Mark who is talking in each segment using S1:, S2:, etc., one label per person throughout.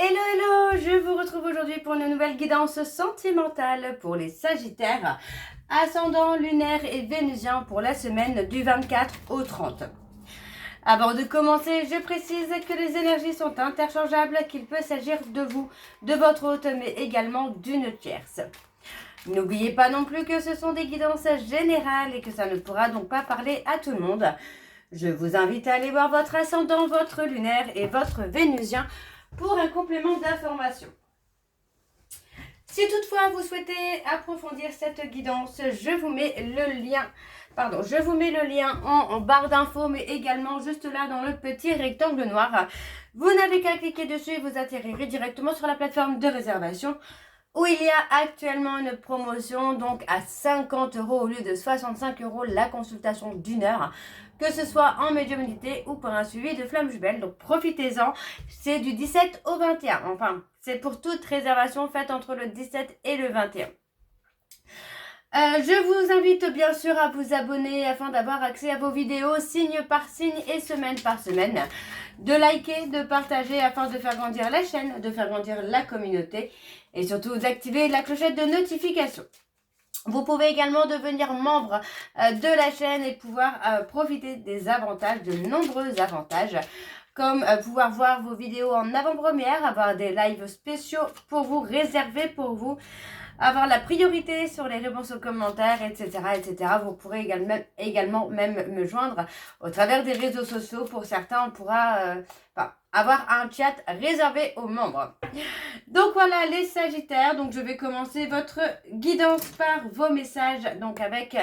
S1: Hello, hello, je vous retrouve aujourd'hui pour une nouvelle guidance sentimentale pour les Sagittaires, ascendant lunaire et vénusien pour la semaine du 24 au 30. Avant de commencer, je précise que les énergies sont interchangeables, qu'il peut s'agir de vous, de votre hôte, mais également d'une tierce. N'oubliez pas non plus que ce sont des guidances générales et que ça ne pourra donc pas parler à tout le monde. Je vous invite à aller voir votre ascendant, votre lunaire et votre vénusien pour un complément d'information. Si toutefois vous souhaitez approfondir cette guidance, je vous mets le lien en barre d'infos, mais également juste là dans le petit rectangle noir. Vous n'avez qu'à cliquer dessus et vous atterrirez directement sur la plateforme de réservation où il y a actuellement une promotion, donc à 50 € au lieu de 65 € la consultation d'une heure, que ce soit en médiumnité ou pour un suivi de flamme jumelle. Donc profitez-en, c'est du 17 au 21. Enfin, c'est pour toute réservation faite entre le 17 et le 21. Je vous invite bien sûr à vous abonner afin d'avoir accès à vos vidéos signe par signe et semaine par semaine, de liker, de partager afin de faire grandir la chaîne, de faire grandir la communauté et surtout d'activer la clochette de notification. Vous pouvez également devenir membre de la chaîne et pouvoir profiter des avantages, de nombreux avantages, comme pouvoir voir vos vidéos en avant-première, avoir des lives spéciaux pour vous, réservés pour vous, avoir la priorité sur les réponses aux commentaires, etc. etc. Vous pourrez également même me joindre au travers des réseaux sociaux. Pour certains, on pourra avoir un chat réservé aux membres. Donc voilà les Sagittaires, donc je vais commencer votre guidance par vos messages, donc avec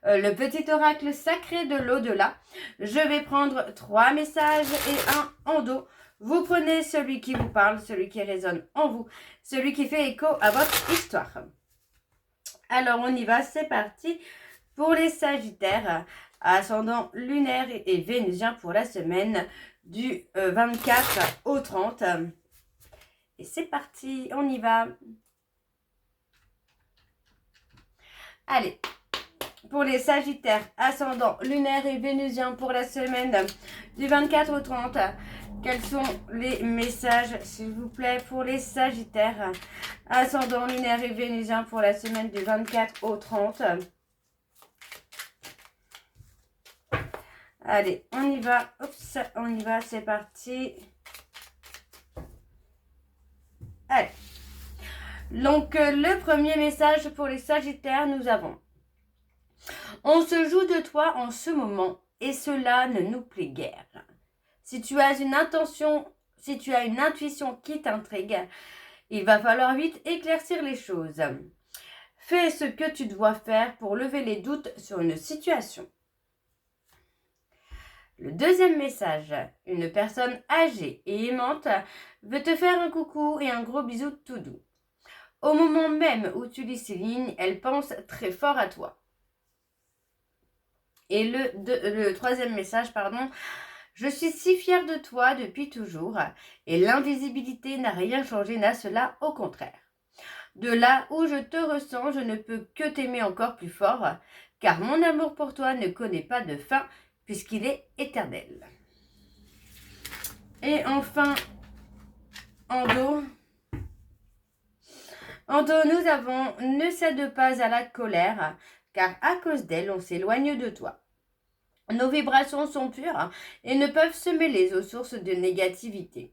S1: le petit oracle sacré de l'au-delà. Je vais prendre 3 messages et un en dos. Vous prenez celui qui vous parle, celui qui résonne en vous, celui qui fait écho à votre histoire. Alors on y va, c'est parti pour les Sagittaires, ascendant lunaire et vénusien pour la semaine du 24 au 30. Et c'est parti, on y va. Allez, pour les Sagittaires, ascendant lunaire et vénusien pour la semaine du 24 au 30, quels sont les messages, s'il vous plaît, pour les Sagittaires, ascendant lunaire et vénusien pour la semaine du 24 au 30? Allez, on y va. Oups, on y va, c'est parti. Allez. Donc, le premier message pour les Sagittaires, nous avons: on se joue de toi en ce moment et cela ne nous plaît guère. Si tu as une intuition qui t'intrigue, il va falloir vite éclaircir les choses. Fais ce que tu dois faire pour lever les doutes sur une situation. Le deuxième message: une personne âgée et aimante veut te faire un coucou et un gros bisou tout doux. Au moment même où tu lis ces lignes, elle pense très fort à toi. Et le troisième message, je suis si fière de toi depuis toujours et l'invisibilité n'a rien changé à cela, au contraire. De là où je te ressens, je ne peux que t'aimer encore plus fort, car mon amour pour toi ne connaît pas de fin puisqu'il est éternel. Et enfin, en dos, nous avons: ne cède pas à la colère, car à cause d'elle, on s'éloigne de toi. Nos vibrations sont pures et ne peuvent se mêler aux sources de négativité.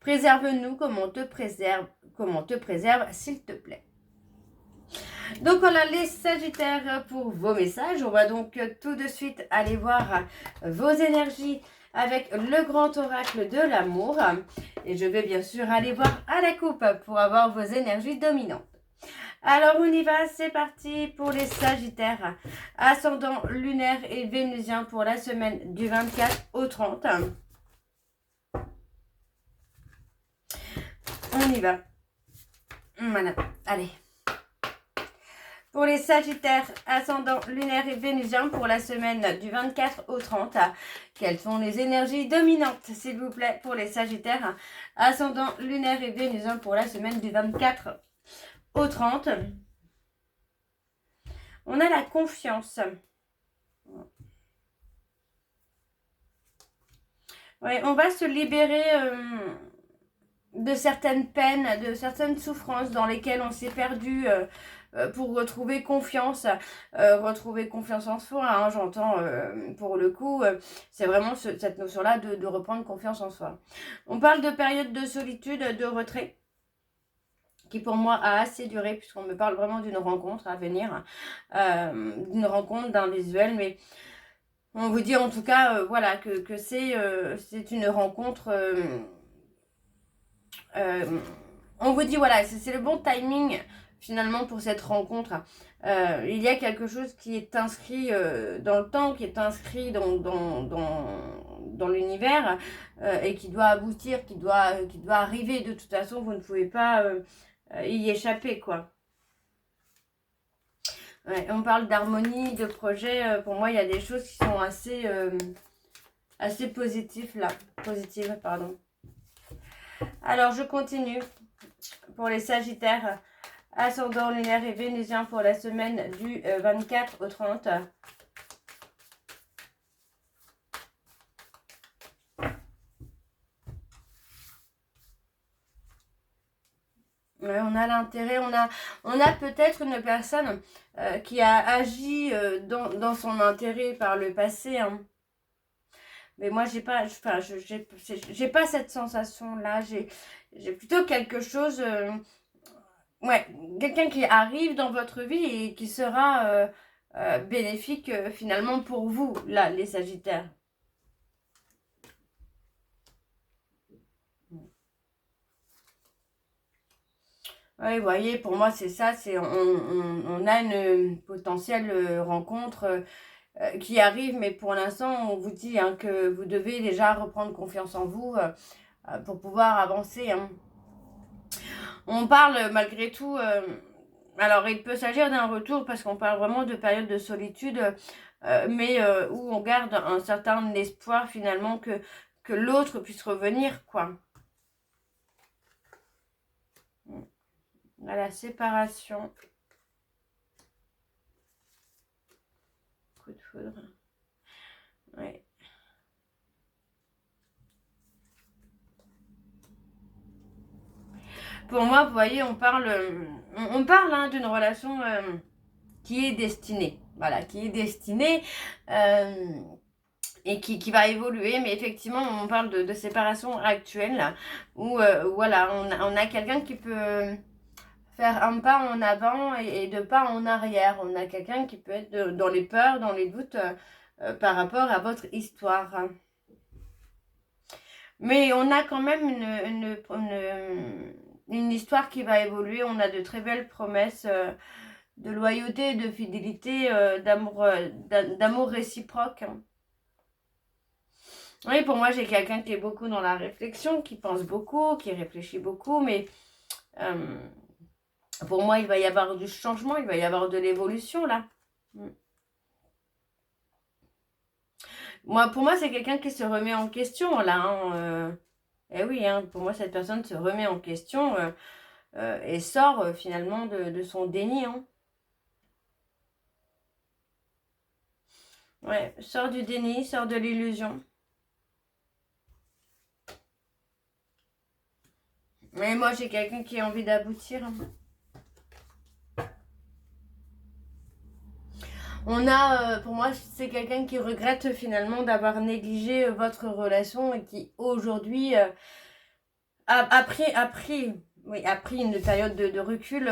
S1: Préserve-nous comme on te préserve, s'il te plaît. Donc voilà les Sagittaires pour vos messages. On va donc tout de suite aller voir vos énergies avec le grand oracle de l'amour. Et je vais bien sûr aller voir à la coupe pour avoir vos énergies dominantes. Alors on y va, c'est parti pour les Sagittaires, ascendant lunaire et vénusien pour la semaine du 24 au 30. On y va. Voilà, allez. Pour les Sagittaires, ascendant lunaire et vénusien pour la semaine du 24 au 30, quelles sont les énergies dominantes, s'il vous plaît, pour les Sagittaires, ascendant lunaire et vénusien pour la semaine du 24 au 30? On a la confiance. Ouais, on va se libérer de certaines peines, de certaines souffrances dans lesquelles on s'est perdu pour retrouver confiance en soi, hein, j'entends pour le coup, c'est vraiment cette notion-là de reprendre confiance en soi. On parle de période de solitude, de retrait, qui pour moi a assez duré, puisqu'on me parle vraiment d'une rencontre à venir, d'une rencontre, d'un visuel, mais on vous dit en tout cas, voilà, que c'est une rencontre... on vous dit, voilà, c'est le bon timing finalement pour cette rencontre. Il y a quelque chose qui est inscrit dans le temps, qui est inscrit dans l'univers et qui doit aboutir, qui doit arriver. De toute façon, vous ne pouvez pas y échapper, quoi. Ouais, on parle d'harmonie, de projet. Pour moi, il y a des choses qui sont assez positives là. Positives, pardon. Alors, je continue. Pour les Sagittaires, ascendant lunaire et vénusien pour la semaine du 24 au 30. On a l'intérêt, on a peut-être une personne qui a agi dans son intérêt par le passé, hein. Mais moi, j'ai pas cette sensation-là. J'ai plutôt quelque chose... ouais, quelqu'un qui arrive dans votre vie et qui sera bénéfique finalement pour vous, là, les Sagittaires. Oui, vous voyez, pour moi, c'est ça. On a une potentielle rencontre qui arrive, mais pour l'instant, on vous dit hein, que vous devez déjà reprendre confiance en vous pour pouvoir avancer. Hein. On parle malgré tout, alors il peut s'agir d'un retour parce qu'on parle vraiment de période de solitude, mais où on garde un certain espoir finalement que l'autre puisse revenir, quoi. À la séparation. Coup de foudre. Ouais. Pour moi, vous voyez, on parle hein, d'une relation qui est destinée. Voilà, qui est destinée et qui va évoluer. Mais effectivement, on parle de séparation actuelle là, où voilà, on a quelqu'un qui peut faire un pas en avant et deux pas en arrière. On a quelqu'un qui peut être dans les peurs, dans les doutes par rapport à votre histoire. Mais on a quand même une histoire qui va évoluer. On a de très belles promesses de loyauté, de fidélité, d'amour réciproque. Hein. Oui, pour moi, j'ai quelqu'un qui est beaucoup dans la réflexion, qui pense beaucoup, qui réfléchit beaucoup, mais pour moi, il va y avoir du changement, il va y avoir de l'évolution, là. Pour moi, c'est quelqu'un qui se remet en question, là. Hein, eh oui, hein, pour moi, cette personne se remet en question et sort finalement de son déni. Hein. Ouais, sort du déni, sort de l'illusion. Mais moi, j'ai quelqu'un qui a envie d'aboutir. On a, pour moi, c'est quelqu'un qui regrette finalement d'avoir négligé votre relation et qui aujourd'hui a pris une période de recul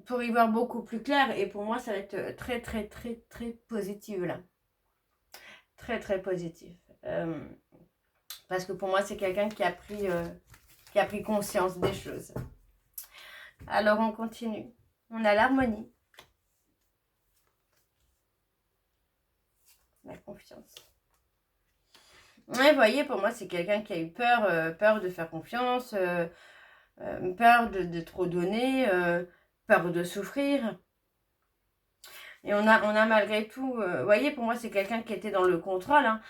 S1: pour y voir beaucoup plus clair. Et pour moi, ça va être très, très, très, très positif là. Très, très positif. Parce que pour moi, c'est quelqu'un qui a pris conscience des choses. Alors, on continue. On a l'harmonie. La confiance. Ouais, vous voyez, pour moi, c'est quelqu'un qui a eu peur de faire confiance, peur de trop donner, peur de souffrir. Et on a malgré tout, vous voyez, pour moi, c'est quelqu'un qui était dans le contrôle, hein,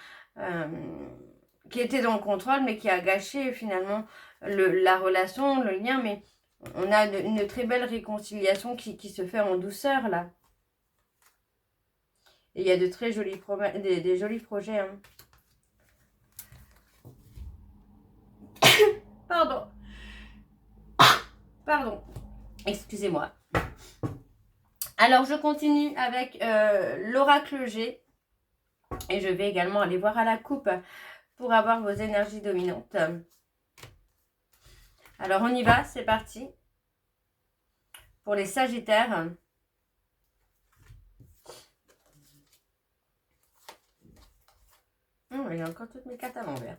S1: qui était dans le contrôle, mais qui a gâché finalement la relation, le lien, mais on a une très belle réconciliation qui se fait en douceur, là. Et il y a de très jolis des jolis projets, hein. Pardon. Pardon, excusez-moi. Alors, je continue avec l'oracle G. Et je vais également aller voir à la coupe pour avoir vos énergies dominantes. Alors, on y va, c'est parti. Pour les Sagittaires. Il y a encore toutes mes cartes à l'envers.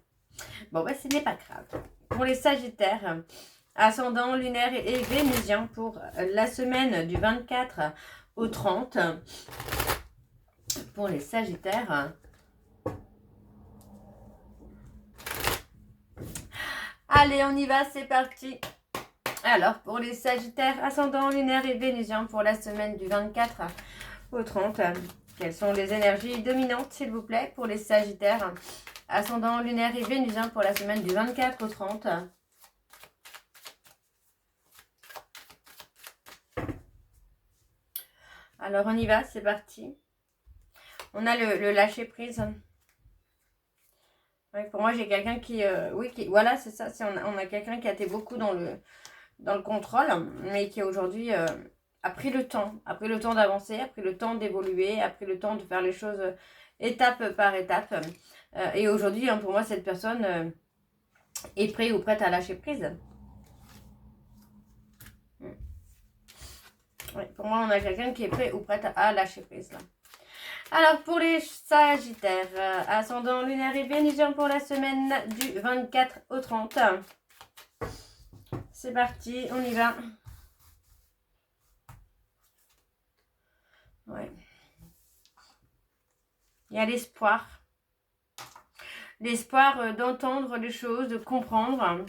S1: Bon, bah, ce n'est pas grave. Pour les Sagittaires, ascendant lunaire et vénusien pour la semaine du 24 au 30. Pour les Sagittaires. Allez, on y va, c'est parti. Alors, pour les Sagittaires, ascendant lunaire et vénusien pour la semaine du 24 au 30. Quelles sont les énergies dominantes, s'il vous plaît, pour les Sagittaires, ascendant lunaire et vénusien pour la semaine du 24 au 30. Alors, on y va, c'est parti. On a le lâcher prise. Oui, pour moi, j'ai quelqu'un qui... voilà, c'est ça. On a quelqu'un qui a été beaucoup dans le contrôle, mais qui aujourd'hui a pris le temps d'avancer, a pris le temps d'évoluer, a pris le temps de faire les choses étape par étape. Et aujourd'hui, pour moi, cette personne est prête ou prête à lâcher prise. Oui, pour moi, on a quelqu'un qui est prêt ou prête à lâcher prise. Là. Alors, pour les Sagittaires, ascendant lunaire et vénusien pour la semaine du 24 au 30. C'est parti, on y va. Ouais. Il y a l'espoir. L'espoir d'entendre les choses, de comprendre.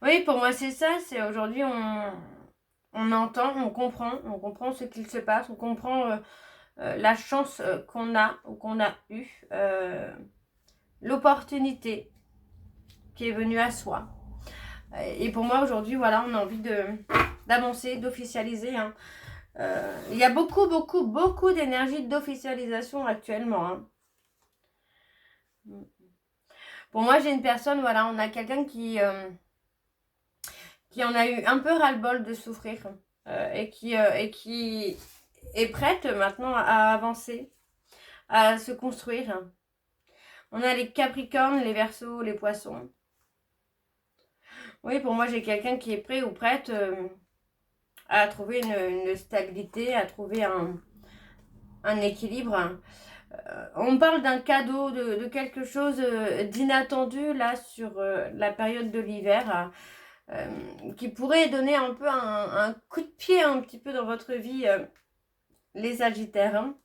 S1: Oui, pour moi, c'est ça. C'est aujourd'hui, on entend, on comprend ce qu'il se passe, on comprend la chance qu'on a ou qu'on a eue, l'opportunité qui est venue à soi. Et pour moi, aujourd'hui, voilà, on a envie d'avancer, d'officialiser. Hein. Il y a beaucoup d'énergie d'officialisation actuellement. Hein. Pour moi, j'ai une personne, voilà, on a quelqu'un qui en a eu un peu ras-le-bol de souffrir et qui est prête maintenant à avancer, à se construire. On a les Capricornes, les Verseaux, les Poissons. Oui, pour moi, j'ai quelqu'un qui est prêt ou prête à trouver une stabilité, à trouver un équilibre. On parle d'un cadeau, de quelque chose d'inattendu là sur la période de l'hiver. Qui pourrait donner un peu un coup de pied un petit peu dans votre vie, les Sagittaires. Hein.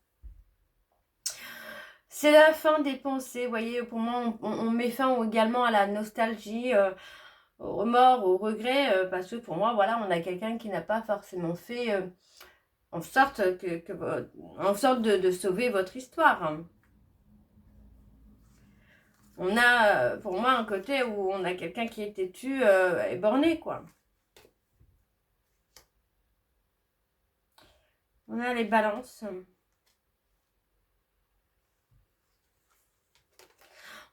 S1: C'est la fin des pensées, vous voyez, pour moi, on met fin également à la nostalgie, au remords, au regret, parce que pour moi, voilà, on a quelqu'un qui n'a pas forcément fait en sorte, en sorte de sauver votre histoire. Hein. On a, pour moi, un côté où on a quelqu'un qui est têtu et borné, quoi. On a les balances.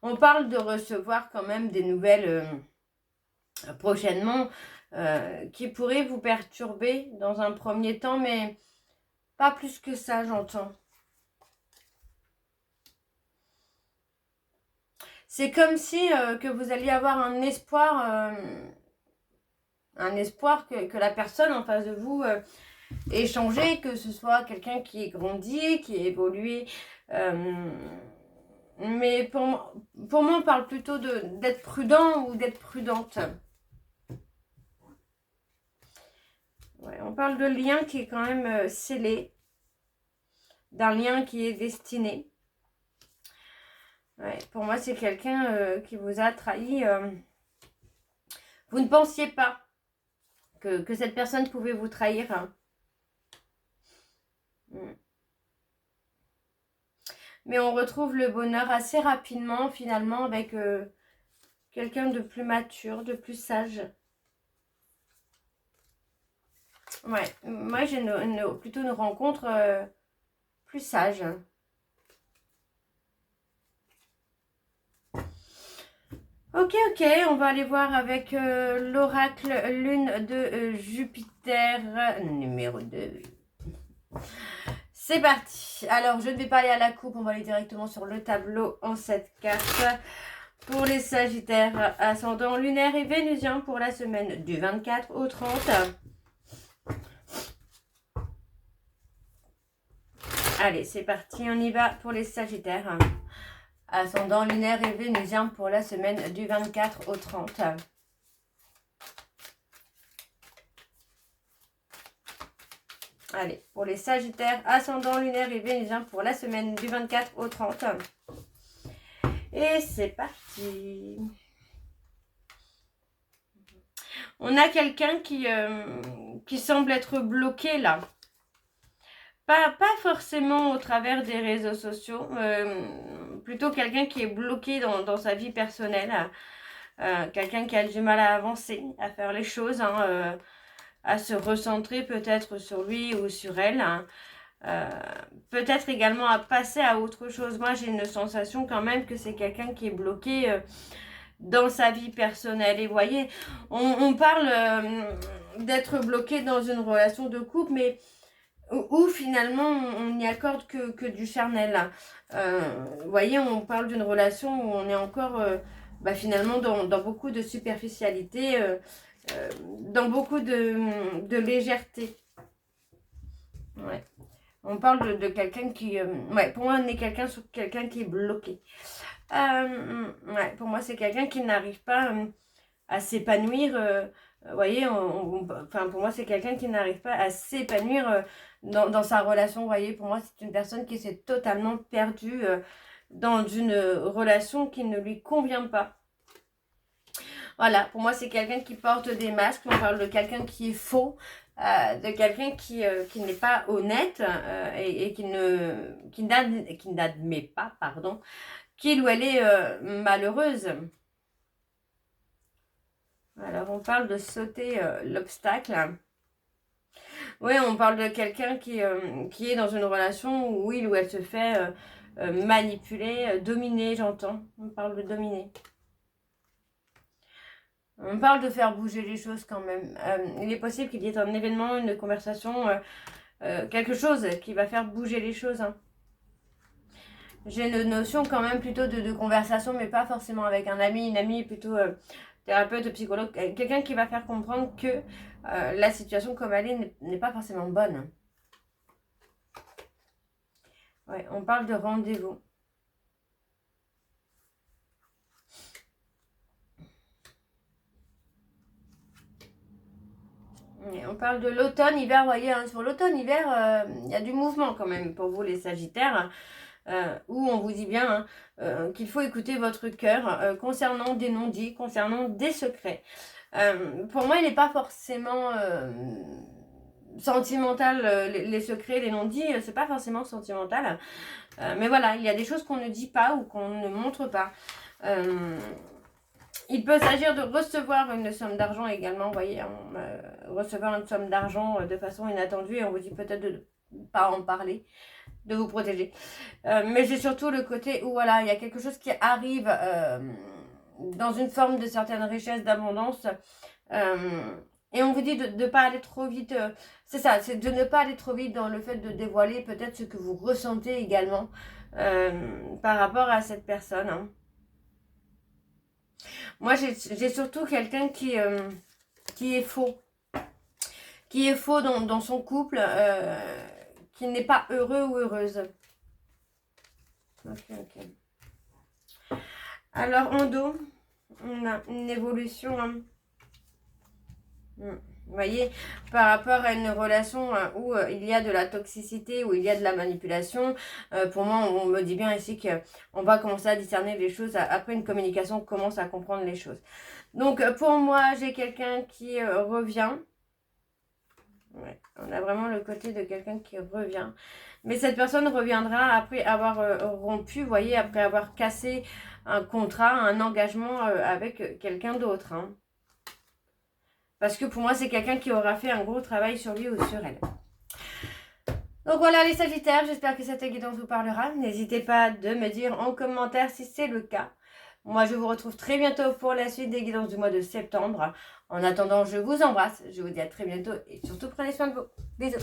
S1: On parle de recevoir quand même des nouvelles prochainement qui pourraient vous perturber dans un premier temps, mais pas plus que ça, j'entends. C'est comme si que vous alliez avoir un espoir que la personne en face de vous ait changé, que ce soit quelqu'un qui est grandi, qui est évolué. Mais pour moi, on parle plutôt d'être prudent ou d'être prudente. Ouais, on parle de lien qui est quand même scellé, d'un lien qui est destiné. Ouais, pour moi, c'est quelqu'un qui vous a trahi. Vous ne pensiez pas que cette personne pouvait vous trahir. Hein. Mais on retrouve le bonheur assez rapidement, finalement, avec quelqu'un de plus mature, de plus sage. Ouais, moi j'ai plutôt une rencontre plus sage. Ok, ok, on va aller voir avec l'oracle lune de Jupiter numéro 2. C'est parti. Alors, je ne vais pas aller à la coupe, on va aller directement sur le tableau en cette carte. Pour les Sagittaires, ascendant lunaire et vénusien pour la semaine du 24 au 30. Allez, c'est parti, on y va pour les Sagittaires. Ascendant lunaire et vénusien pour la semaine du 24 au 30. Allez, pour les Sagittaires, ascendant lunaire et vénusien pour la semaine du 24 au 30. Et c'est parti. On a quelqu'un qui semble être bloqué là. Pas forcément au travers des réseaux sociaux, plutôt quelqu'un qui est bloqué dans sa vie personnelle, quelqu'un qui a du mal à avancer, à faire les choses, hein, à se recentrer peut-être sur lui ou sur elle, hein, peut-être également à passer à autre chose. Moi j'ai une sensation quand même que c'est quelqu'un qui est bloqué dans sa vie personnelle. Et vous voyez, on parle d'être bloqué dans une relation de couple, mais où finalement on n'y accorde que du charnel. Vous voyez, on parle d'une relation où on est encore finalement dans beaucoup de superficialité, dans beaucoup de légèreté. Ouais. On parle de quelqu'un qui... pour moi, on est quelqu'un qui est bloqué. Pour moi, c'est quelqu'un qui n'arrive pas à s'épanouir. Vous voyez, pour moi, c'est quelqu'un qui n'arrive pas à s'épanouir dans sa relation. Vous voyez, pour moi, c'est une personne qui s'est totalement perdue dans une relation qui ne lui convient pas. Voilà, pour moi, c'est quelqu'un qui porte des masques. On parle de quelqu'un qui est faux, de quelqu'un qui n'est pas honnête et qui n'admet pas, pardon, qu'il ou elle est malheureuse. Alors, on parle de sauter l'obstacle. Oui, on parle de quelqu'un qui est dans une relation où il ou elle se fait manipuler, dominer, j'entends. On parle de dominer. On parle de faire bouger les choses quand même. Il est possible qu'il y ait un événement, une conversation, quelque chose qui va faire bouger les choses. Hein. J'ai une notion quand même plutôt de conversation, mais pas forcément avec un ami, une amie, plutôt thérapeute, psychologue, quelqu'un qui va faire comprendre que la situation comme elle est n'est pas forcément bonne. Ouais, on parle de rendez-vous. Et on parle de l'automne, hiver, vous voyez, hein, sur l'automne, hiver, il y a du mouvement quand même pour vous les Sagittaires, où on vous dit bien qu'il faut écouter votre cœur concernant des non-dits, concernant des secrets. Pour moi, il n'est pas forcément sentimental, les secrets, les non-dits, c'est pas forcément sentimental. Mais voilà, il y a des choses qu'on ne dit pas ou qu'on ne montre pas. Il peut s'agir de recevoir une somme d'argent également, vous voyez, recevoir une somme d'argent de façon inattendue et on vous dit peut-être de ne pas en parler, de vous protéger. Mais j'ai surtout le côté où voilà, il y a quelque chose qui arrive dans une forme de certaine richesse, d'abondance. Et on vous dit de ne pas aller trop vite. C'est ça, c'est de ne pas aller trop vite dans le fait de dévoiler peut-être ce que vous ressentez également par rapport à cette personne. Hein. Moi, j'ai surtout quelqu'un qui est faux. Qui est faux dans son couple, qui n'est pas heureux ou heureuse. Ok. Alors, en dos, on a une évolution. Hein. Vous voyez, par rapport à une relation où il y a de la toxicité, où il y a de la manipulation, pour moi, on me dit bien ici qu'on va commencer à discerner les choses. Après une communication, on commence à comprendre les choses. Donc, pour moi, j'ai quelqu'un qui revient. Ouais, on a vraiment le côté de quelqu'un qui revient. Mais cette personne reviendra après avoir rompu, vous voyez, après avoir cassé un contrat, un engagement avec quelqu'un d'autre. Hein. Parce que pour moi, c'est quelqu'un qui aura fait un gros travail sur lui ou sur elle. Donc voilà les Sagittaires, j'espère que cette guidance vous parlera. N'hésitez pas de me dire en commentaire si c'est le cas. Moi, je vous retrouve très bientôt pour la suite des guidances du mois de septembre. En attendant, je vous embrasse. Je vous dis à très bientôt et surtout prenez soin de vous. Bisous.